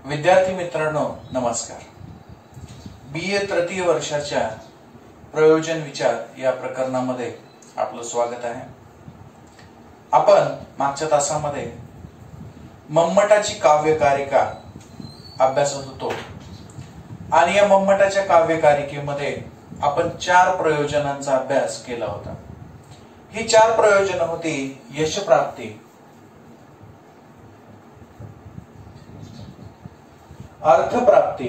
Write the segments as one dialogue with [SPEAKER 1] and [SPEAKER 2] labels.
[SPEAKER 1] विद्यार्थी मित्रांनो नमस्कार। BA तृतीय वर्षाच्या प्रयोजन विचार या प्रकरणामध्ये आपलं स्वागत आहे। आपण मागच्या तासामध्ये मम्मटाची काव्यकारिका अभ्यासत होतो आणि या मम्मटाच्या काव्यकारिकेमध्ये आपण 4 प्रयोजनांचा अभ्यास केला होता। ही 4 प्रयोजन होती यशप्राप्ती, अर्थप्राप्ती,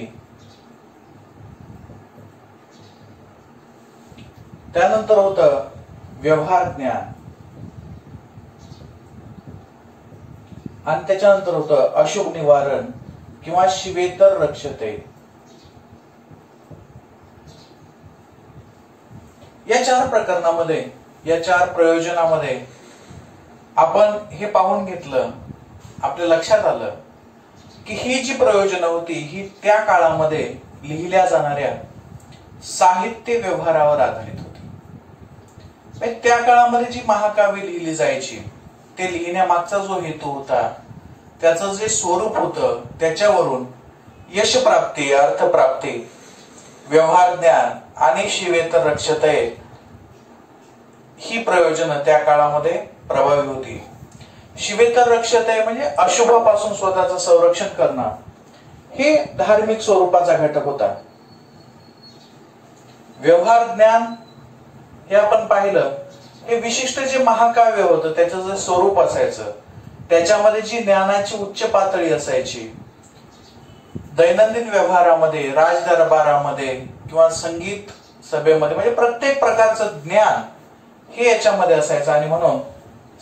[SPEAKER 1] त्यानंतर होतं व्यवहार ज्ञान आणि त्याच्यानंतर होतं अशुभ निवारण किंवा शिवेतर रक्षते। या 4 प्रकरणामध्ये, या 4 प्रयोजनामध्ये आपण हे पाहून घेतलं, आपल्या लक्षात आलं की ही जी प्रयोजन होती ही त्या काळामध्ये लिहिल्या जाणाऱ्या साहित्य व्यवहारावर आधारित होती। त्या काळामध्ये जी महाकाव्य लिहिली जायची ते लिहिण्यामागचा जो हेतू होता, त्याचं जे स्वरूप होतं, त्याच्यावरून यशप्राप्ती, अर्थप्राप्ती, व्यवहार ज्ञान आणि शिवेतर रक्षते ही प्रयोजन त्या काळामध्ये प्रभावी होती। शिवेतर रक्षते म्हणजे अशुभापासून स्वतःचं संरक्षण करणं, हे धार्मिक स्वरूपाचा घटक होता। व्यवहार ज्ञान हे आपण पाहिलं, हे विशिष्ट जे महाकाव्य होतं त्याचं जे स्वरूप असायचं, त्याच्यामध्ये जी ज्ञानाची उच्च पातळी असायची, दैनंदिन व्यवहारामध्ये, राजदरबारामध्ये किंवा संगीत सभेमध्ये, म्हणजे प्रत्येक प्रकारचं ज्ञान हे याच्यामध्ये असायचं आणि म्हणून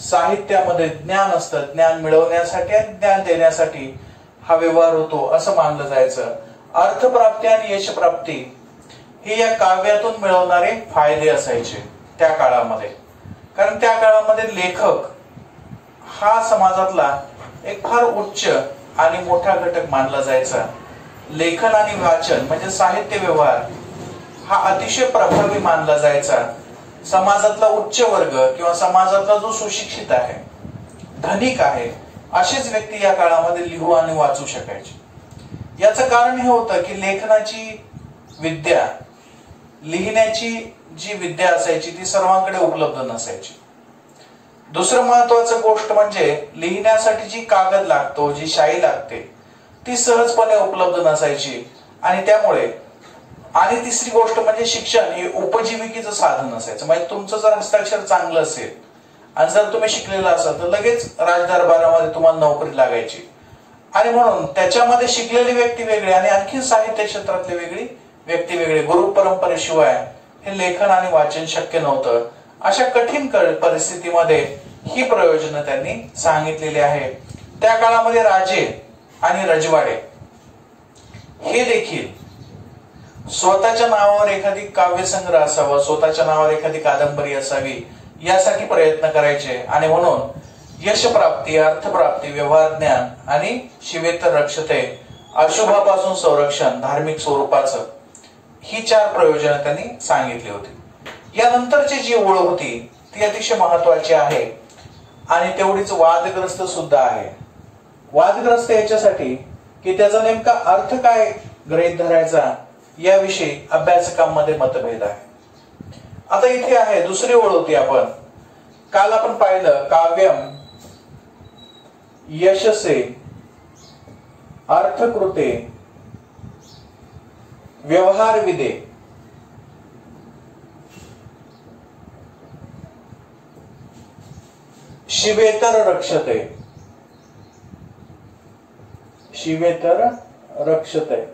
[SPEAKER 1] साहित्यामध्ये ज्ञान असतं, ज्ञान मिळवण्यासाठी आणि ज्ञान देण्यासाठी हा व्यवहार होतो असं मानलं जायचं। अर्थप्राप्ती आणि यशप्राप्ती हे या काव्यातून मिळवणारे फायदे असायचे त्या काळामध्ये, कारण त्या काळामध्ये लेखक हा समाजातला एक फार उच्च आणि मोठा घटक मानला जायचा। लेखन आणि वाचन म्हणजे साहित्य व्यवहार हा अतिशय प्रभावी मानला जायचा। समाजातला उच्च वर्ग किंवा समाजातला जो सुशिक्षित आहे, धनिक आहे, अशीच व्यक्ती या काळामध्ये लिहू आणि वाचू शकायची। याचं कारण हे होतं की लेखनाची विद्या, लिहिण्याची जी विद्या असायची ती सर्वांकडे उपलब्ध नसायची। दुसरं महत्वाचं गोष्ट म्हणजे लिहिण्यासाठी जी कागद लागतो, जी शाई लागते, ती सहजपणे उपलब्ध नसायची आणि त्यामुळे, आणि तिसरी गोष्ट म्हणजे शिक्षण हे उपजीविकेचं साधन असायचं। म्हणजे तुमचं जर हस्ताक्षर चांगलं असेल आणि जर तुम्ही शिकलेला असाल तर लगेच राजदरबारामध्ये तुम्हाला नोकरी लागायची आणि म्हणून त्याच्यामध्ये शिकलेली व्यक्ती वेगळी आणि आणखी साहित्य क्षेत्रातली वेगळी व्यक्ती वेगळी। गुरु परंपरेशिवाय हे लेखन आणि वाचन शक्य नव्हतं। अशा कठीण परिस्थितीमध्ये ही प्रयोजनं त्यांनी सांगितलेली आहे। त्या काळामध्ये राजे आणि रजवाडे हे देखील स्वतःच्या नावावर एखादी काव्यसंग्रह असावा, स्वतःच्या नावावर एखादी कादंबरी असावी यासाठी प्रयत्न करायचे आणि म्हणून यशप्राप्ती, अर्थप्राप्ती, व्यवहार ज्ञान आणि शिवेतर रक्षते, अशुभापासून संरक्षण धार्मिक स्वरूपाचं, ही 4 प्रयोजनं त्यांनी सांगितली होती। यानंतरची जी ओळ होती ती अतिशय महत्वाची आहे आणि तेवढीच वादग्रस्त सुद्धा आहे। वादग्रस्त याच्यासाठी की त्याचा नेमका अर्थ काय गृहीत धरायचा याविषयी अभ्यासकांमध्ये मतभेद आहे। आता इथे आहे दुसरी ओळ होती, आपण काल पाहिलं, काव्यम यशसे अर्थकृते व्यवहार विदे शिवेतर रक्षते, शिवेतर रक्षते।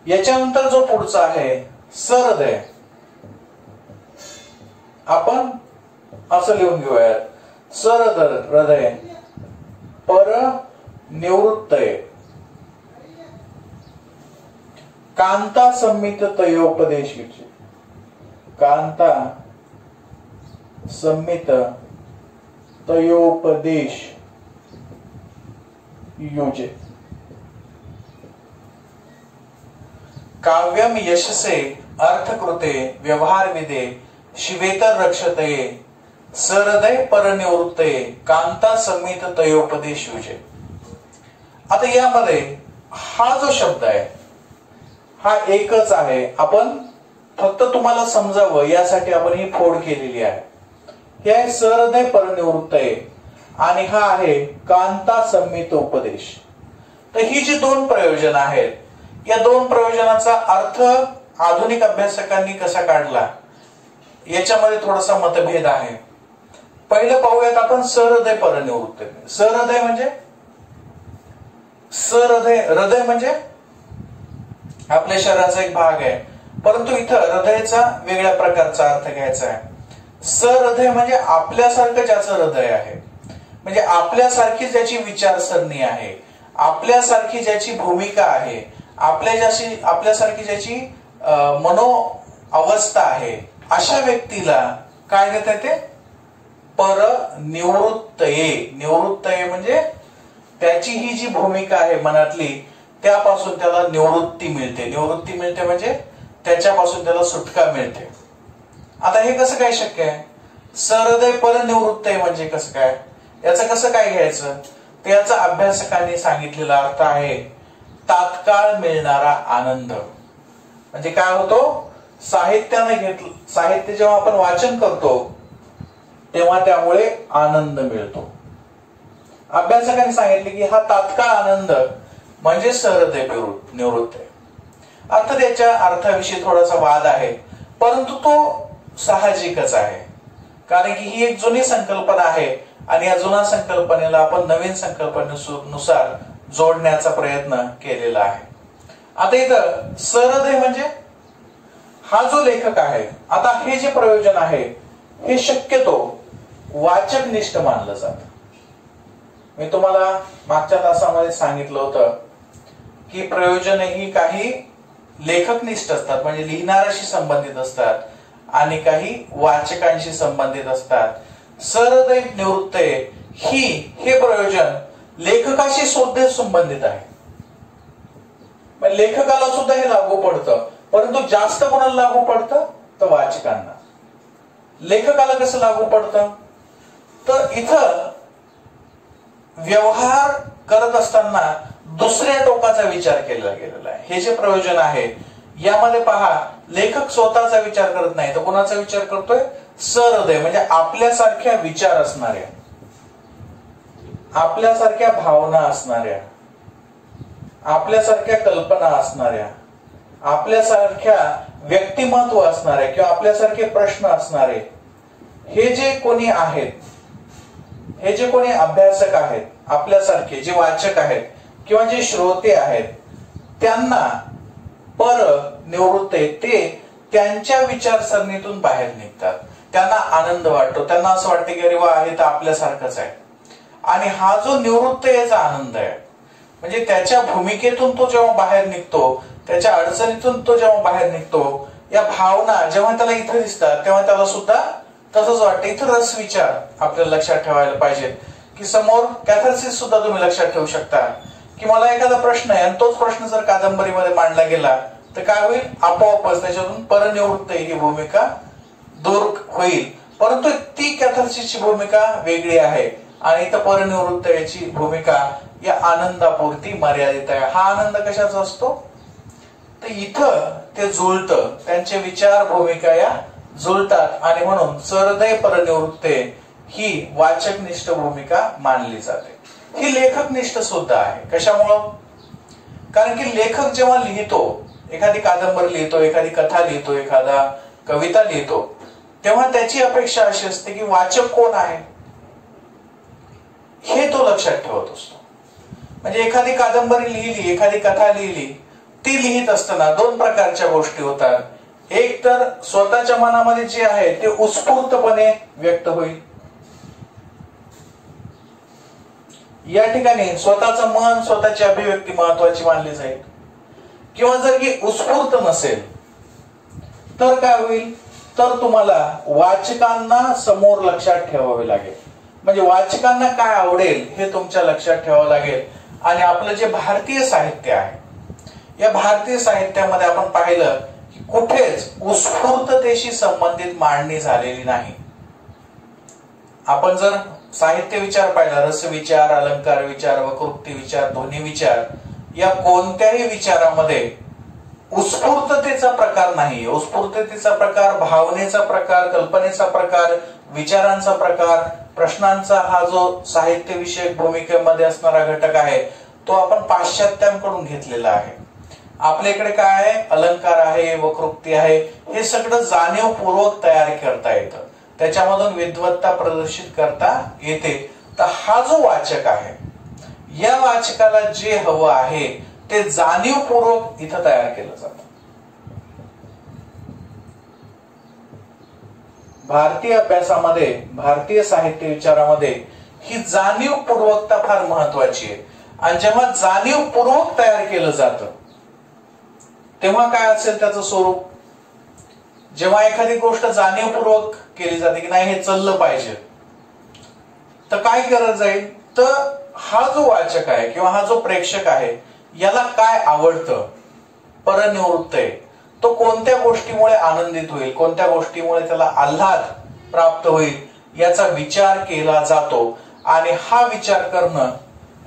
[SPEAKER 1] याच्यानंतर जो पुढचा आहे सहृदय, आपण असं लिहून घेऊयात, सहृदय पर निवृत्तये कांता संमित तयोपदेश, कांता संमित तयोपदेश युजे। काव्यम यशसे अर्थकृते व्यवहार विदे शिवेतर रक्षते सहृदय परनिवृत्ते कांता संमित तयोपदेश युजे। आता यामध्ये हा जो शब्द आहे हा एकच आहे. आपण फक्त तुम्हाला समजावं यासाठी आपण ही फोड केलेली आहे. हे आहे सहृदय परनिवृत्तये आणि हा आहे कांता संमित उपदेश. तर ही जी दोन प्रयोजन आहेत, या दोन प्रयोजनाचा अर्थ आधुनिक अभ्यासकांनी कसा काढला याच्यामध्ये थोडासा मतभेद आहे. पहिलं पाहूयात आपण सहृदय परनिवृत्तये. सहृदय म्हणजे हृदय म्हणजे आपल्या शरीराचा एक भाग आहे, परंतु इथं हृदयाचा वेगळ्या प्रकारचा अर्थ घ्यायचा आहे. सहृदय म्हणजे आपल्यासारखं ज्याचं हृदय आहे, म्हणजे आपल्यासारखी ज्याची विचारसरणी आहे, आपल्यासारखी ज्याची भूमिका आहे, आपल्यासारखी ज्याची मनो अवस्था आहे, अशा व्यक्तीला काय देत आहे ते परनिवृत्तये. निवृत्तये म्हणजे त्याची ही जी भूमिका आहे मनातली त्यापासून त्याला निवृत्ती मिळते. निवृत्ती मिळते म्हणजे त्याच्यापासून त्याला सुटका मिळते. आता हे कसं काय शक्य आहे? सहृदय परनिवृत्तये म्हणजे कसं काय? याचं कसं काय घ्यायचं? तर याचा अभ्यासकांनी सांगितलेला अर्थ आहे तात्काळ मिळणारा आनंद. म्हणजे काय होतो? साहित्याने घेतलं, साहित्य जेव्हा आपण वाचन करतो तेव्हा त्यामुळे आनंद मिळतो. अभ्यासकांनी सांगितले की हा तात्काळ आनंद म्हणजे सहृदय निवृत्त आहे. अर्थात याच्या अर्थाविषयी थोडासा वाद आहे, परंतु तो साहजिकच आहे, कारण की ही एक जुनी संकल्पना आहे आणि या जुन्या संकल्पनेला आपण नवीन संकल्पनेनुसार जोडण्याचा प्रयत्न केलेला आहे. आता इथं सहृदय म्हणजे हा जो लेखक आहे, आता हे जे प्रयोजन आहे हे शक्यतो वाचकनिष्ठ मानलं जातं. मी तुम्हाला मागच्या तासामध्ये सांगितलं होतं की प्रयोजन ही काही लेखकनिष्ठ असतात, म्हणजे लिहिणाऱ्याशी संबंधित असतात आणि काही वाचकांशी संबंधित असतात. सहृदय निवृत्तये हे प्रयोजन लेखकाशी सुद्धा संबंधित आहे. लेखकाला सुद्धा हे लागू पडतं, परंतु जास्त कोणाला लागू पडतं तर वाचकांना. लेखकाला कसं लागू पडतं? तर इथं व्यवहार करत असताना दुसऱ्या टोकाचा विचार केला गेलेला आहे. हे जे प्रयोजन आहे यामध्ये पहा, लेखक स्वतःचा विचार करत नाही तर कोणाचा विचार करतोय? सहृदय म्हणजे आपल्यासारख्या विचार असणाऱ्या, आपल्यासारख्या भावना असणाऱ्या, आपल्यासारख्या कल्पना असणाऱ्या, आपल्यासारख्या व्यक्तिमत्व असणारे किंवा आपल्यासारखे प्रश्न असणारे हे जे कोणी आहेत, हे जे कोणी अभ्यासक आहेत, आपल्यासारखे जे वाचक आहेत किंवा जे श्रोते आहेत, त्यांना परनिवृत्तये ते त्यांच्या विचारसरणीतून बाहेर निघतात. त्यांना आनंद वाटतो, त्यांना असं वाटतं की अरे वा, हे तर आपल्यासारखंच आहे. आणि हा जो निवृत्तयेचा आनंद आहे, म्हणजे त्याच्या भूमिकेतून तो जेव्हा बाहेर निघतो, त्याच्या अडचणीतून तो जेव्हा बाहेर निघतो, या भावना जेव्हा त्याला इथं दिसतात तेव्हा त्याला सुद्धा तसंच वाटतं. इथं रस विचार आपल्याला लक्षात ठेवायला पाहिजे की समोर कॅथार्सिस सुद्धा तुम्ही लक्षात ठेवू शकता की मला एखादा प्रश्न आहे आणि तोच प्रश्न जर कादंबरीमध्ये मांडला गेला तर काय होईल? आपोआपच त्याच्यातून परनिवृत्तये ही भूमिका दूर होईल. परंतु ती कॅथार्सिसची भूमिका वेगळी आहे आणि इथं परनिवृत्तयेची भूमिका या आनंदापुरती मर्यादित आहे. हा आनंद कशाचा असतो? तर इथं ते जुळतं, त्यांचे विचार भूमिका या जुळतात आणि म्हणून सहृदय परनिवृत्तये ही वाचकनिष्ठ भूमिका मानली जाते. ही लेखकनिष्ठ सुद्धा आहे. कशामुळं? कारण की लेखक जेव्हा लिहितो, एखादी कादंबरी लिहितो, एखादी कथा लिहितो, एखादा कविता लिहितो, तेव्हा त्याची अपेक्षा अशी असते की वाचक कोण आहे हे तो लक्षात ठेवत असतो. म्हणजे एखादी कादंबरी लिहिली, एखादी कथा लिहिली, ती लिहित असताना दोन प्रकारच्या गोष्टी होतात. एक तर स्वतःच्या मनामध्ये जे आहे ते उत्स्फूर्तपणे व्यक्त होईल. या ठिकाणी स्वतःचं मन, स्वतःची अभिव्यक्ती महत्वाची मानली जाईल. किंवा जर की उत्स्फूर्त नसेल तर काय होईल? तर तुम्हाला वाचकांना समोर लक्षात ठेवावे लागेल. म्हणजे वाचकांना काय आवडेल हे तुमच्या लक्षात ठेवावं लागेल. आणि आपलं जे भारतीय साहित्य आहे, या भारतीय साहित्यामध्ये आपण पाहिलं की कुठेच उत्स्फूर्ततेशी संबंधित मांडणी झालेली नाही. आपण जर साहित्य विचार पाहिला, रस विचार, अलंकार विचार, वक्रोक्ती विचार, ध्वनी विचार, या कोणत्याही विचारामध्ये उत्स्फूर्ततेचा प्रकार नाहीये. उत्स्फूर्ततेचा प्रकार, भावनेचा प्रकार, कल्पनेचा प्रकार, विचारांचा प्रकार, प्रश्नांचा हा जो साहित्यविषयक भूमिकेमध्ये असणारा घटक आहे तो आपण पाश्चात्यांकडून घेतलेला आहे. आपल्याकडे काय आहे, अलंकार आहे, वक्रोक्ती आहे, हे सगळं जाणीवपूर्वक तयार करता येतं, त्याच्यामधून विद्वत्ता प्रदर्शित करता येते. तर हा जो वाचक आहे, या वाचकाला जे हवं आहे ते जाणीवपूर्वक इथं तयार केलं जातं. भारतीय अभ्यासामध्ये, भारतीय साहित्य विचारामध्ये ही जाणीवपूर्वकता फार महत्वाची आहे. आणि जेव्हा जाणीवपूर्वक तयार केलं जातं तेव्हा काय असेल त्याचं स्वरूप. जेव्हा एखादी गोष्ट जाणीवपूर्वक केली जाते की नाही हे चाललं पाहिजे, तर काय करत जाईल, तर हा जो वाचक आहे किंवा हा जो प्रेक्षक आहे याला काय आवडतं, परनिवृत्त आहे, तो कोणत्या गोष्टीमुळे आनंदित होईल, कोणत्या गोष्टीमुळे त्याला आल्हाद प्राप्त होईल याचा विचार केला जातो. आणि हा विचार करणं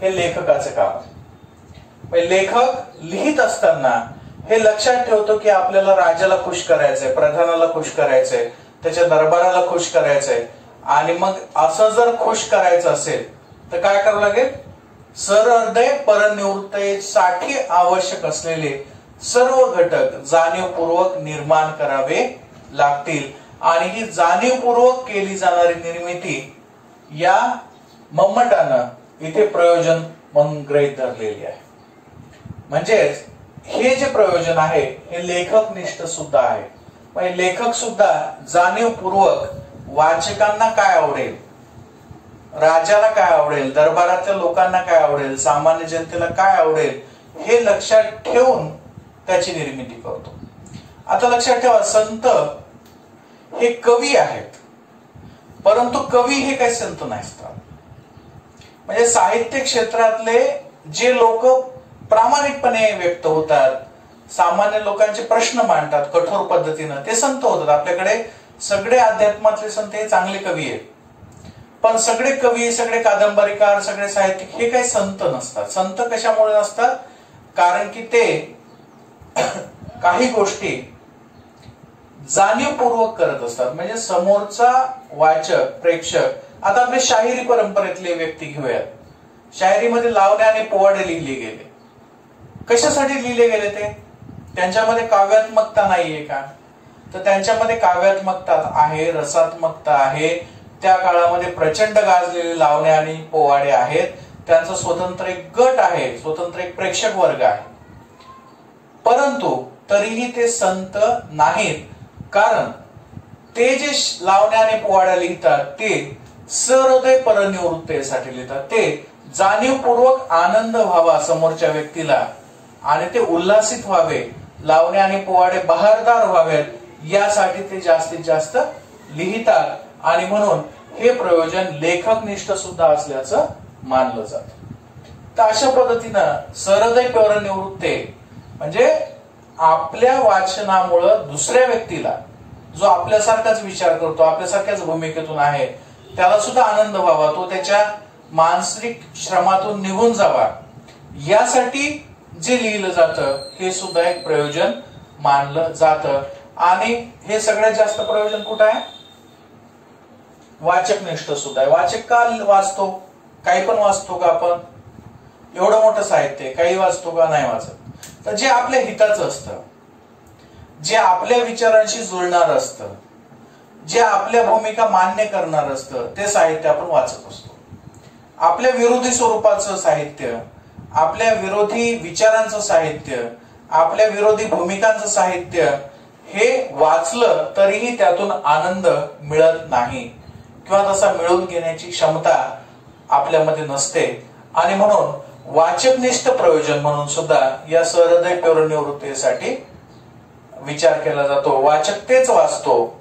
[SPEAKER 1] हे लेखकाचं काम आहे. लेखक लिहित असताना हे लक्षात ठेवतो की आपल्याला राजाला खुश करायचंय, प्रधानाला खुश करायचंय, त्याच्या दरबाराला खुश करायचंय. आणि मग असं जर खुश करायचं असेल तर काय करावं लागेल, सहृदय परनिवृत्तीसाठी आवश्यक असलेले सर्व घटक जाणीवपूर्वक निर्माण करावे लागतील. आणि ही जाणीवपूर्वक केली जाणारी निर्मिती या मम्मटानं इथे प्रयोजन म्हणून गृहीत धरलेली आहे. म्हणजेच हे जे प्रयोजन आहे हे लेखकनिष्ठ सुद्धा आहे. म्हणजे लेखक सुद्धा जाणीवपूर्वक वाचकांना काय आवडेल, राजाला काय आवडेल, दरबारातल्या लोकांना काय आवडेल, सामान्य जनतेला काय आवडेल हे लक्षात ठेवून त्याची निर्मिती करतो. आता लक्षात ठेवा, संत हे कवी आहेत, परंतु कवी हे काही संत नसतात. म्हणजे साहित्य क्षेत्रातले जे लोक प्रामाणिकपणे व्यक्त होतात, सामान्य लोकांचे प्रश्न मांडतात कठोर पद्धतीनं, ते संत होतात. आपल्याकडे सगळे अध्यात्मातले संत हे चांगले कवी आहेत, पण सगळे कवी, सगळे कादंबरीकार, सगळे साहित्यिक हे काही संत नसतात. संत कशामुळे नसतात, कारण की ते काही गोष्टी जाणीवपूर्वक करत असतात. म्हणजे समोरचा वाचक, प्रेक्षक, आता आपले शाहिरी परंपरेतले व्यक्ती घेऊयात. शायरीमध्ये लावण्या आणि पोवाडे लिहिले गेले. कशासाठी लिहिले गेले ते? त्यांच्यामध्ये काव्यात्मकता नाहीये का? तर त्यांच्यामध्ये काव्यात्मकता आहे, रसात्मकता आहे. त्या काळामध्ये प्रचंड गाजलेले लावण्या आणि पोवाडे आहेत. त्यांचा स्वतंत्र एक गट आहे, स्वतंत्र एक प्रेक्षक वर्ग आहे. परंतु तरीही ते संत नाहीत, कारण ते जे लावण्या आणि पोवाड्या लिहितात ते सहृदय परनिवृत्तीसाठी लिहितात. ते जाणीवपूर्वक आनंद व्हावा समोरच्या व्यक्तीला आणि ते उल्हासित व्हावे, लावण्या आणि पोवाडे बहारदार व्हावेत यासाठी ते जास्तीत जास्त लिहितात. आणि म्हणून हे प्रयोजन लेखकनिष्ठ सुद्धा असल्याचं मानलं जातं. तर अशा पद्धतीनं सहृदय परनिवृत्ती म्हणजे आपल्या वाचनामुळं दुसऱ्या व्यक्तीला, जो आपल्यासारखाच विचार करतो, आपल्यासारख्याच भूमिकेतून आहे, त्याला सुद्धा आनंद व्हावा, तो त्याच्या मानसिक श्रमातून निघून जावा, यासाठी जे लिहिलं जातं हे सुद्धा एक प्रयोजन मानलं जातं. आणि हे सगळ्यात जास्त प्रयोजन कुठं आहे? वाचकनिष्ठ सुद्धा आहे. वाचक का वाचतो? काही पण वाचतो का आपण? एवढं मोठं साहित्य काही वाचतो का? नाही वाचत. तर जे आपल्या हिताचं असतं, जे आपल्या विचारांशी जुळणार असतं, जे आपल्या भूमिका मान्य करणार असतं, ते साहित्य आपण वाचत असतो. आपल्या विरोधी स्वरूपाचं साहित्य, आपल्या विरोधी विचारांचं साहित्य, आपल्या विरोधी भूमिकांचं साहित्य हे वाचलं तरीही त्यातून आनंद मिळत नाही किंवा तसा मिळवून घेण्याची क्षमता आपल्यामध्ये नसते. आणि म्हणून वाचकनिष्ठ प्रयोजन म्हणून सुद्धा या सहृदय परनिवृत्तीसाठी विचार केला जातो. वाचक तेच वाचतो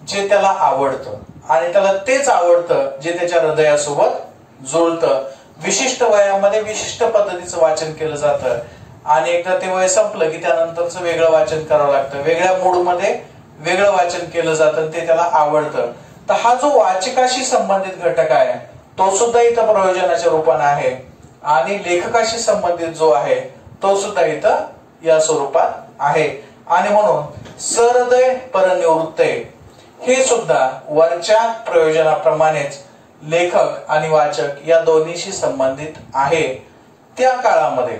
[SPEAKER 1] जे त्याला आवडतं आणि त्याला तेच आवडतं जे त्याच्या हृदयासोबत जुळतं. विशिष्ट वयामध्ये विशिष्ट पद्धतीचं वाचन केलं जातं आणि एकदा ते वय संपलं की त्यानंतरचं वेगळं वाचन करावं लागतं. वेगळ्या मूडमध्ये वेगळं वाचन केलं जातं, ते त्याला आवडतं. तर हा जो वाचकाशी संबंधित घटक आहे तो सुद्धा इथं प्रयोजनाच्या रूपाने आहे आणि लेखकाशी संबंधित जो आहे तो सुद्धा इथं या स्वरूपात आहे. आणि म्हणून सहृदय परनिवृत्ते हे सुद्धा वरच्या प्रयोजनाप्रमाणेच लेखक आणि वाचक या दोन्हीशी संबंधित आहे. त्या काळामध्ये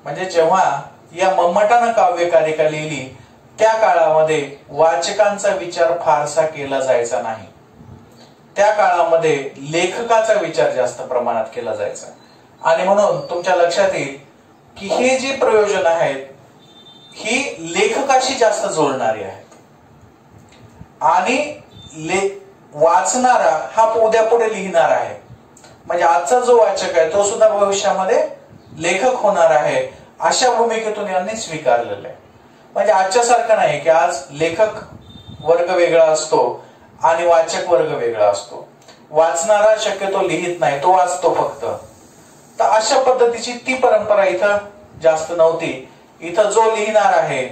[SPEAKER 1] म्हणजे जेव्हा या मम्मटानं काव्यकारिका लिहिली त्या काळामध्ये वाचकांचा विचार फारसा केला जायचा नाही. त्या काळामध्ये लेखकाचा विचार जास्त प्रमाणात केला जायचा. आणि म्हणून तुमच्या लक्षात येईल की हे जे प्रयोजन आहेत ही लेखकाशी जास्त जोडणारी आहेत आणि वाचणारा हा उद्या पुढे लिहिणार आहे. म्हणजे आजचा जो वाचक आहे तो सुद्धा भविष्यामध्ये लेखक होणार आहे अशा भूमिकेतून यांनी स्वीकारलेलं आहे. म्हणजे आजच्या सारखं नाही की आज लेखक वर्ग वेगळा असतो आणि वाचक वर्ग वेगळा असतो. वाचणारा शक्यतो लिहित नाही, तो वाचतो फक्त. तर अशा पद्धतीची ती परंपरा इथं जास्त नव्हती. इथं जो लिहिणार आहे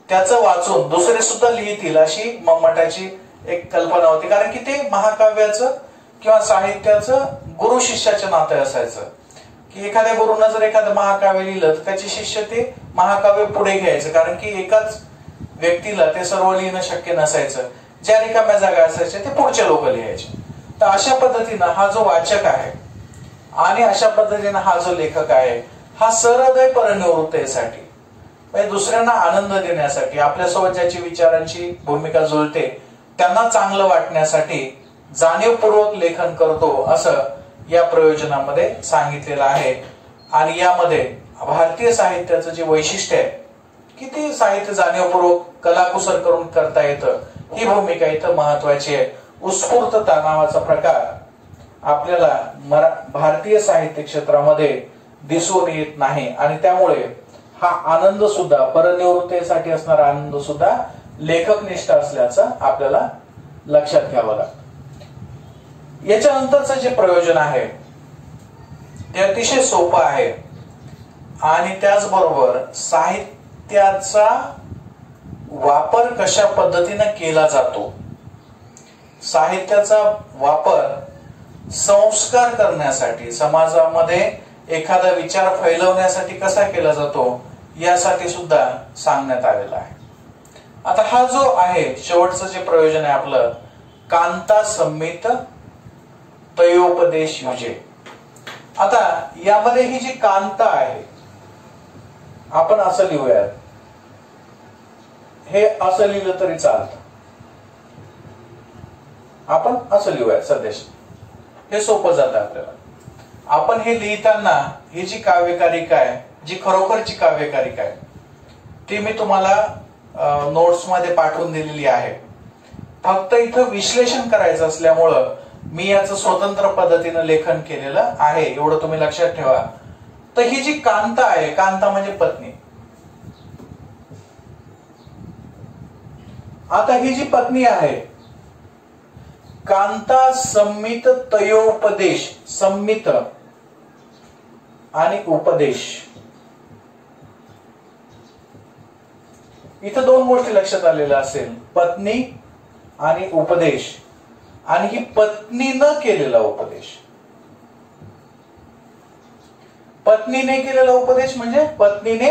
[SPEAKER 1] त्याचं वाचून दुसरे सुद्धा लिहितील अशी मम्मटाची एक कल्पना होती. कारण की ते महाकाव्याचं किंवा साहित्याचं गुरु शिष्याचं नातं असायचं की एखाद्या गुरुनं जर एखादं महाकाव्य लिहिलं तर त्याचे शिष्य ते महाकाव्य पुढे घ्यायचं. कारण की एकाच व्यक्तीला ते सर्व लिहिणं शक्य नसायचं. ज्या रिकाम्या जागा असायच्या ते पुढचे लोक लिहायचे. तर अशा पद्धतीनं हा जो वाचक आहे आणि अशा पद्धतीनं हा जो लेखक आहे हा सहृदय परनिवृत्तेसाठी म्हणजे दुसऱ्यांना आनंद देण्यासाठी आपल्यासोबत ज्याची विचारांची भूमिका जुळते त्यांना चांगलं वाटण्यासाठी जाणीवपूर्वक लेखन करतो असं या प्रयोजनामध्ये सांगितलेलं आहे. आणि यामध्ये भारतीय साहित्याचं जे वैशिष्ट्य आहे की ते साहित्य जाणीवपूर्वक कलाकुसर करून करता येतं ही भूमिका इथं महत्वाची आहे. उत्स्फूर्तता नावाचा प्रकार आपल्याला भारतीय साहित्य क्षेत्रामध्ये दिसून येत नाही आणि त्यामुळे हा आनंद सुद्धा परनिवृत्तीसाठी असणारा आनंद सुद्धा लेखकनिष्ठ असल्याचं आपल्याला लक्षात घ्यावं लागतं. याच्यानंतरचं जे प्रयोजन आहे ते अतिशय सोपं आहे आणि त्याचबरोबर साहित्याचा वापर कशा पद्धतीने केला जातो, साहित्याचा वापर संस्कार करण्यासाठी समाजामध्ये एखादा विचार फैलवण्यासाठी कसा केला जातो यासाठी सुद्धा सांगण्यात आलेला आहे. आता हा जो आहे शेवटचं जे प्रयोजन आहे आपलं कांता संमित तयोपदेश युजे. आता यामध्ये ही जी कांता आहे आपण असं लिहूयात, हे असं लिहिलं तरी चालतं, आपण असं लिहूयात सदेश, हे सोपं जातं आपल्याला. आपण हे लिहिताना ही जी काव्यकारिका आहे जी खरोखरची काव्यकारिका आहे ती मी तुम्हाला नोट्स मध्ये पाठवून दिलेली आहे. फक्त इथं विश्लेषण करायचं असल्यामुळं मी याचं स्वतंत्र पद्धतीनं लेखन केलेलं आहे, एवढं तुम्ही लक्षात ठेवा. तर ही जी कांता आहे, कांता म्हणजे पत्नी. आता ही जी पत्नी आहे कांता संमित तयोपदेश, संमित आणि उपदेश, इथं दोन गोष्टी लक्षात आलेल्या असेल, पत्नी आणि उपदेश. आणि ही पत्नीनं केलेला उपदेश, पत्नीने केलेला उपदेश म्हणजे पत्नीने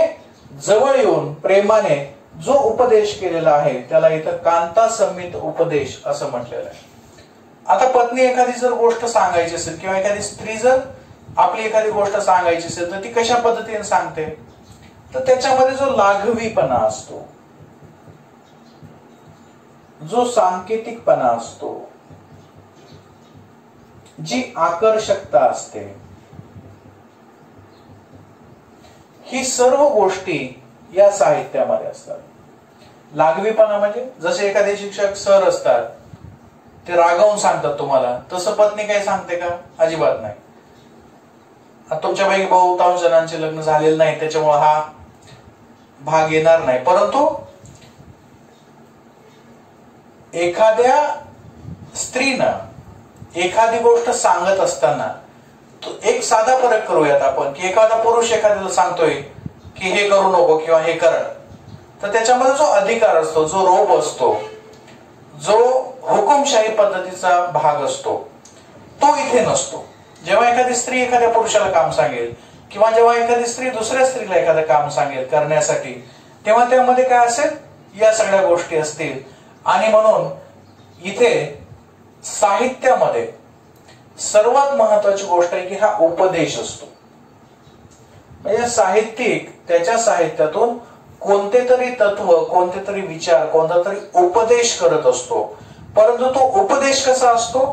[SPEAKER 1] जवळ येऊन प्रेमाने जो उपदेश केलेला आहे त्याला इथं कांता संमित उपदेश असं म्हटलेलं आहे. आता पत्नी एखादी जर गोष्ट सांगायची असेल किंवा एखादी स्त्री जर आपली एखादी गोष्ट सांगायची असेल तर ती कशा पद्धतीने सांगते, तर त्याच्यामध्ये जो लाघवीपणा असतो, जो सांकेतिकपणा असतो, जी आकर्षकता असते, ही सर्व गोष्टी या साहित्यामध्ये असतात. लाघवीपणा म्हणजे जसे एखादे शिक्षक सर असतात ते रागावून सांगतात तुम्हाला, तसं पत्नी काही सांगते का? अजिबात नाही. तुमच्यापैकी बहुतांश जणांचे लग्न झालेले नाही त्याच्यामुळे हा भाग येणार नाही, परंतु एखाद्या स्त्रीनं एखादी गोष्ट सांगत असताना एक साधा फरक करूयात आपण की एखादा पुरुष एखाद्याला सांगतोय की हे करू नको किंवा हे कर, तर त्याच्यामध्ये जो अधिकार असतो, जो रोब असतो, जो हुकुमशाही पद्धतीचा भाग असतो तो इथे नसतो. जेव्हा एखादी स्त्री एखाद्या पुरुषाला काम सांगेल किंवा जेव्हा एखादी स्त्री दुसऱ्या स्त्रीला एखादं काम सांगेल करण्यासाठी, तेव्हा त्यामध्ये काय असेल, या सगळ्या गोष्टी असतील. आणि म्हणून इथे साहित्यामध्ये सर्वात महत्वाची गोष्ट आहे की हा उपदेश असतो. म्हणजे साहित्यिक त्याच्या साहित्यातून कोणते तरी तत्व, कोणते तरी विचार, कोणता तरी उपदेश करत असतो. परंतु तो उपदेश कसा असतो,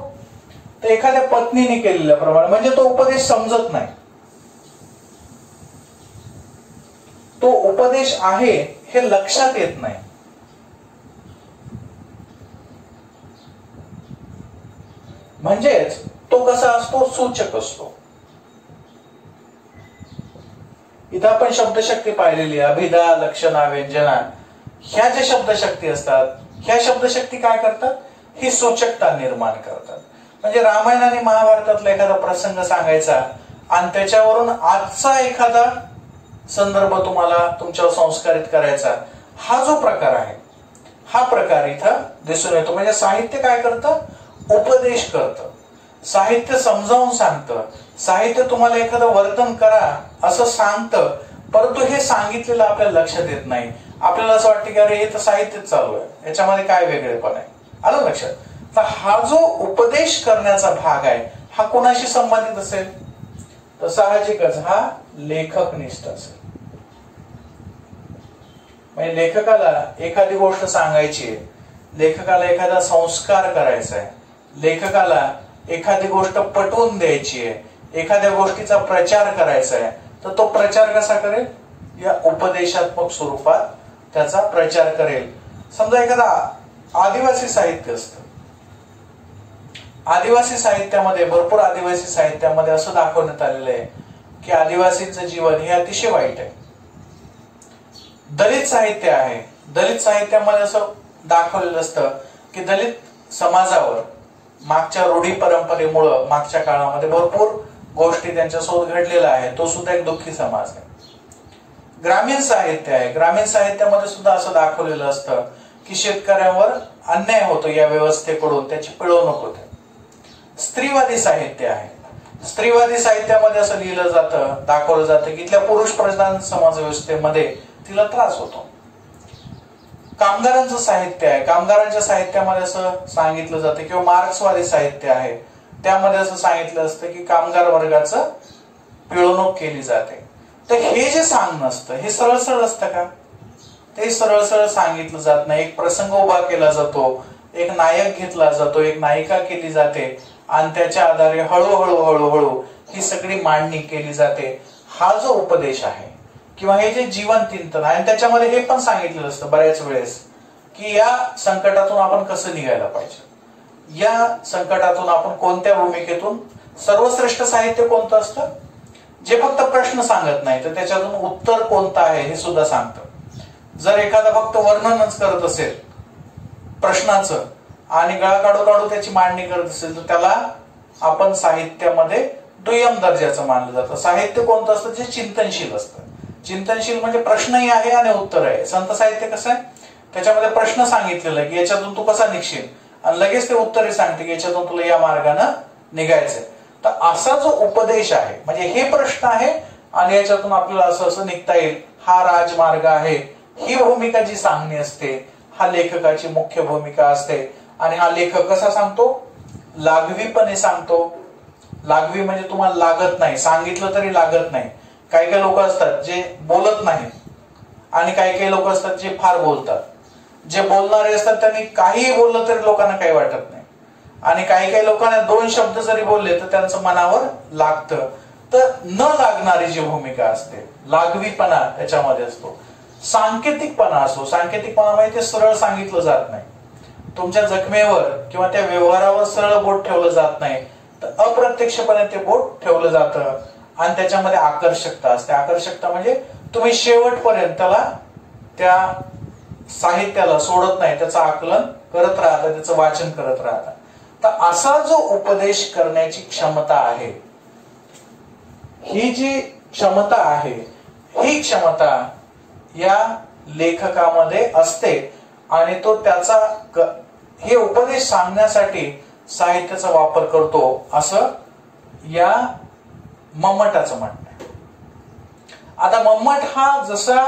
[SPEAKER 1] तर एखाद्या पत्नीने केलेल्याप्रमाणे, म्हणजे तो उपदेश समजत नाही. तो उपदेश आहे हे लक्षात येत नाही. म्हणजेच तो कसा असतो, सूचक असतो. इथं आपण शब्दशक्ती पाहिलेली आहे, अभिधा, लक्षणा, व्यंजना, ह्या ज्या शब्दशक्ती असतात, ह्या शब्दशक्ती काय करतात, ही सूचकता निर्माण करतात. म्हणजे रामायण आणि महाभारतातला एखादा प्रसंग सांगायचा आणि त्याच्यावरून आजचा एखादा संदर्भ तुम्हाला तुमच्यावर संस्कारित करायचा, हा जो प्रकार आहे, हा प्रकार इथं दिसून येतो. म्हणजे साहित्य काय करतं, उपदेश करतं, साहित्य समजावून सांगतं, साहित्य तुम्हाला एखादं वर्तन करा असं सांगतं. परंतु हे सांगितलेलं आपल्याला लक्षात येत नाही. आपल्याला असं वाटतं की अरे हे तर साहित्यच चालू आहे, याच्यामध्ये काय वेगळेपण आहे. आलं लक्षात. तर हा जो उपदेश करण्याचा भाग आहे हा कोणाशी संबंधित असेल, तर साहजिकच हा लेखकनिष्ठ असेल. म्हणजे लेखकाला एखादी गोष्ट सांगायची आहे, लेखकाला एखादा संस्कार करायचा आहे, लेखकाला एखादी गोष्ट पटवून द्यायची आहे, एखाद्या गोष्टीचा प्रचार करायचा आहे, तर तो प्रचार कसा करेल, या उपदेशात्मक स्वरूपात त्याचा प्रचार करेल. समजा एखादा आदिवासी साहित्य असतं, आदिवासी साहित्यामध्ये, भरपूर आदिवासी साहित्यामध्ये असं दाखवण्यात आलेलं आहे की आदिवासींचं जीवन हे अतिशय वाईट आहे. दलित साहित्य आहे, दलित साहित्यामध्ये असं दाखवलेलं असतं की दलित समाजावर मागच्या रूढी परंपरेमुळं मागच्या काळामध्ये भरपूर गोष्टी त्यांच्यासोबत घडलेल्या आहेत, तो सुद्धा एक दुःखी समाज आहे. ग्रामीण साहित्य आहे, ग्रामीण साहित्यामध्ये सुद्धा असं दाखवलेलं असतं की शेतकऱ्यांवर अन्याय होतो या व्यवस्थेकडून, त्याची पिळवणूक होते. स्त्रीवादी साहित्य आहे, स्त्रीवादी साहित्यामध्ये असं लिहिलं जातं, दाखवलं जातं की इथल्या पुरुष प्रधान समाज व्यवस्थेमध्ये तिला त्रास होतो. कामगारांचं साहित्य आहे, कामगारांच्या साहित्यामध्ये असं सांगितलं जातं, किंवा मार्क्सवादी साहित्य आहे, त्यामध्ये असं सांगितलं असतं की कामगार वर्गाचं पिळवणूक केली जाते. तर हे जे सांगणं असतं हे सरळ सरळ असतं का, ते सरळ सरळ सांगितलं जात नाही. एक प्रसंग उभा केला जातो, एक नायक घेतला जातो, एक नायिका केली जाते आणि त्याच्या आधारे हळूहळू हळूहळू ही सगळी मांडणी केली जाते. हा जो उपदेश आहे किंवा हे जे जीवन चिंतन आहे, त्याच्यामध्ये हे पण सांगितलेलं असतं बऱ्याच वेळेस की या संकटातून आपण कसं निघायला पाहिजे, या संकटातून आपण कोणत्या भूमिकेतून. सर्वश्रेष्ठ साहित्य कोणतं असतं, जे फक्त प्रश्न सांगत नाही तर त्याच्यातून उत्तर कोणतं आहे हे सुद्धा सांगतं. जर एखादा फक्त वर्णनच करत असेल प्रश्नाचं आणि गळा काढू काढू त्याची मांडणी करत असेल, तर त्याला आपण साहित्यामध्ये दुय्यम दर्जाचं मानलं जातं. साहित्य कोणतं असतं, जे चिंतनशील असतं. चिंतनशील म्हणजे प्रश्नही आहे आणि उत्तर आहे. संत साहित्य कसं आहे, त्याच्यामध्ये प्रश्न सांगितलेला आहे की याच्यातून तू कसा निघशील, आणि लगेच ते उत्तरही सांगते की याच्यातून तुला या मार्गाने निघायचंय. तर असा जो उपदेश आहे, म्हणजे हे प्रश्न आहे आणि याच्यातून आपल्याला असं असं निघता येईल, हा राजमार्ग आहे, ही भूमिका जी सांगणी असते, हा लेखकाची मुख्य भूमिका असते. आणि हा लेखक कसा सांगतो, लागवीपणे सांगतो. लागवी म्हणजे तुम्हाला लागत नाही, सांगितलं तरी लागत नाही. काही काही लोक असतात जे बोलत नाहीत आणि काही काही लोक असतात जे फार बोलतात. जे बोलणारे असतात त्यांनी काहीही बोललं तरी लोकांना काही वाटत नाही, आणि काही काही लोकांना दोन शब्द जरी बोलले तर त्यांचं मनावर लागतं. तर न लागणारी जी भूमिका असते, लागवीपणा त्याच्यामध्ये असतो. सांकेतिकपणा असतो, सांकेतिकपणा म्हणजे ते सरळ सांगितलं जात नाही, तुमच्या जखमेवर किंवा त्या व्यवहारावर सरळ बोट ठेवलं जात नाही, तर अप्रत्यक्षपणे ते बोट ठेवलं जातं. आणि त्याच्यामध्ये आकर्षकता असते. आकर्षकता म्हणजे तुम्ही शेवटपर्यंत त्याला, त्या साहित्याला सोडत नाही, त्याचं आकलन करत राहता, त्याचं वाचन करत राहता. तर असा जो उपदेश करण्याची क्षमता आहे, ही जी क्षमता आहे, ही क्षमता या लेखकामध्ये असते. आणि तो त्याचा हे उपदेश सांगण्यासाठी साहित्याचा वापर करतो असं या मम्मटाचं म्हणणं आहे. आता मम्मट हा जसा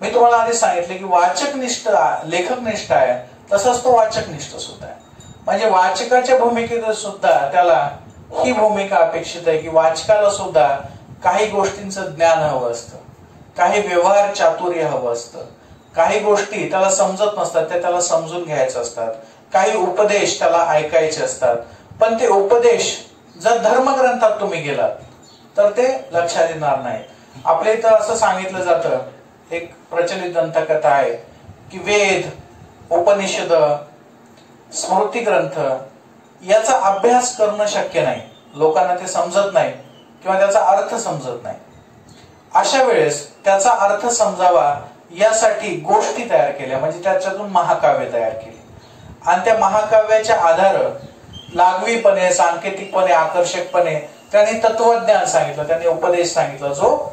[SPEAKER 1] मी तुम्हाला आधी सांगितले की वाचकनिष्ठ लेखकनिष्ठ आहे, तसाच तो वाचकनिष्ठ सुद्धा आहे. म्हणजे वाचकाच्या भूमिकेत सुद्धा त्याला ही भूमिका अपेक्षित आहे की वाचकाला सुद्धा काही गोष्टींचं ज्ञान हवं असतं, काही व्यवहार चातुर्य हवं असतं, काही गोष्टी त्याला समजत नसतात त्या त्याला समजून घ्यायचं असतात, काही उपदेश त्याला ऐकायचे असतात. पण ते उपदेश जर धर्मग्रंथात तुम्ही गेलात तर ते लक्षात येणार नाही. आपल्या इथं असं सांगितलं जातं, एक प्रचलित दंतकथा आहे की वेद, उपनिषद, स्मृती ग्रंथ याचा अभ्यास करणं शक्य नाही, लोकांना ते समजत नाही किंवा त्याचा अर्थ समजत नाही. अशा वेळेस त्याचा अर्थ समजावा यासाठी गोष्टी तयार केल्या, म्हणजे त्याच्यातून महाकाव्य तयार केली. आणि त्या महाकाव्याच्या आधार लागवीपणे, सांकेतिकपणे, आकर्षकपणे त्यांनी तत्वज्ञान सांगितलं, त्यांनी उपदेश सांगितलं जो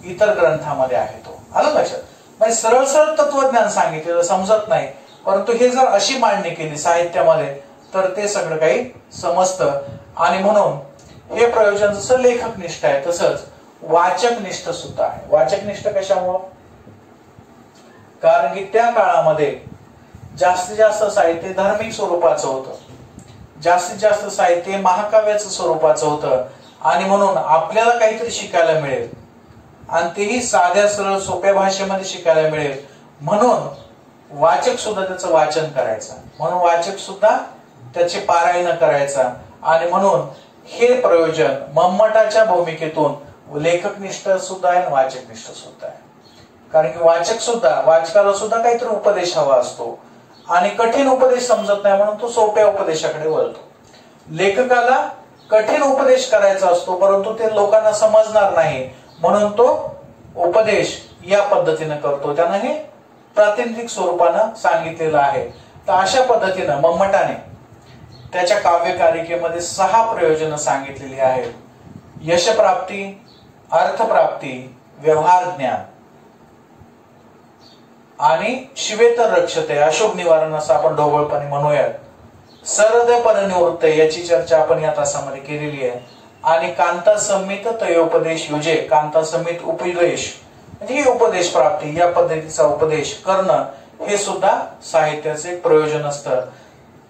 [SPEAKER 1] इतर ग्रंथामध्ये आहे तो. आलं लक्षात? म्हणजे सरळ सरळ तत्वज्ञान सांगितलेलं समजत नाही, परंतु हे जर अशी मांडणी केली साहित्यामध्ये तर ते सगळं काही समजतं. आणि म्हणून हे प्रयोजन जसं लेखकनिष्ठ आहे तसंच वाचकनिष्ठ सुद्धा आहे. वाचकनिष्ठ कशामुळं? कारण की त्या काळामध्ये जास्तीत जास्त साहित्य धार्मिक स्वरूपाचं होतं, जास्तीत जास्त साहित्य महाकाव्याचं स्वरूपाचं होतं. आणि म्हणून आपल्याला काहीतरी शिकायला मिळेल आणि तेही साध्या सरळ सोप्या भाषेमध्ये शिकायला मिळेल, म्हणून वाचक सुद्धा त्याचं वाचन करायचा, म्हणून वाचक सुद्धा त्याचे पारायण करायचा. आणि म्हणून हे प्रयोजन मम्मटाच्या भूमिकेतून लेखकनिष्ठ सुद्धा आहे आणि वाचकनिष्ठ सुद्धा आहे. कारण की वाचकाला सुद्धा काहीतरी उपदेश हवा असतो आणि कठीण उपदेश समजत नाही म्हणून तो सोप्या उपदेशाकडे वळतो. लेखकाला कठीण उपदेश करायचा असतो परंतु ते लोकांना समजणार नाही म्हणून तो उपदेश या पद्धतीने करतो, त्यानं हे प्रातिनिधिक स्वरूपानं सांगितलेलं आहे. तर अशा पद्धतीनं मम्मटाने त्याच्या काव्यकारिकेमध्ये 6 प्रयोजनं सांगितलेली आहेत: यशप्राप्ती, अर्थप्राप्ती, व्यवहार ज्ञान आणि शिवेतर रक्षते, अशुभ निवारण असं आपण ढोबळपणे म्हणूयात. सहृदय परनिवृत्त याची चर्चा आपण या तासामध्ये केलेली आहे. आणि कांता संमित तयोपदेश युजे, कांता संमित उपदेश म्हणजे ही उपदेश प्राप्ती, या पद्धतीचा उपदेश करणं हे सुद्धा साहित्याचे एक प्रयोजन असतं.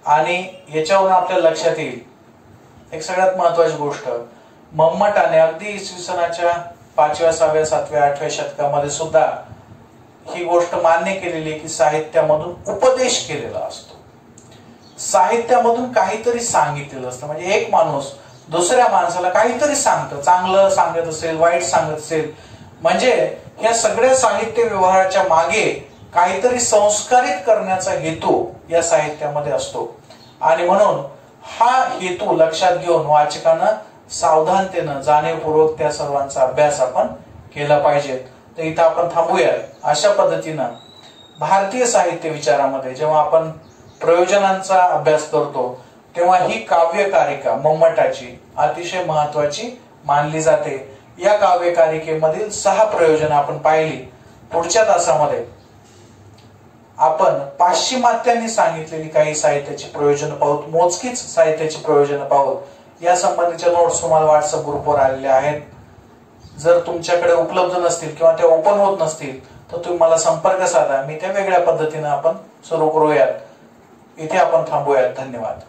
[SPEAKER 1] आणि याच्यावरून आपल्याला लक्षात येईल एक सगळ्यात महत्वाची गोष्ट, मम्मटाने अगदी इसवी सनाच्या 5व्या, 6व्या, 7व्या, 8व्या शतकामध्ये सुद्धा ही गोष्ट मान्य केलेली आहे की साहित्यामधून उपदेश केलेला असतो, साहित्यामधून काहीतरी सांगितलेलं असतं. म्हणजे एक माणूस दुसऱ्या माणसाला काहीतरी सांगतं, चांगलं सांगत असेल, वाईट सांगत असेल, म्हणजे या सगळ्या साहित्य व्यवहाराच्या मागे काहीतरी संस्कारित करण्याचा हेतू या साहित्यामध्ये असतो. आणि म्हणून हा हेतू लक्षात घेऊन वाचकानं सावधानतेनं जाणीवपूर्वक त्या सर्वांचा अभ्यास आपण केला पाहिजे. तर इथं आपण थांबूयात. अशा पद्धतीनं भारतीय साहित्य विचारामध्ये जेव्हा आपण प्रयोजनांचा अभ्यास करतो तेव्हा ही काव्यकारिका मम्मटाची अतिशय महत्वाची मानली जाते. या काव्यकारिकेमधील 6 प्रयोजनं आपण पाहिली. पुढच्या तासामध्ये आपण पाश्चिमात्यांनी सांगितलेली काही साहित्याची प्रयोजनं पाहूत, मोजकीच साहित्याची प्रयोजनं पाहूत. या संबंधीच्या नोट्स तुम्हाला व्हॉट्सअप ग्रुपवर आलेल्या आहेत. जर तुमच्याकडे उपलब्ध नसतील किंवा त्या ओपन होत नसतील तर तुम्ही मला संपर्क साधा, मी त्या वेगळ्या पद्धतीने आपण सुरू करूयात. इथे आपण थांबूयात. धन्यवाद.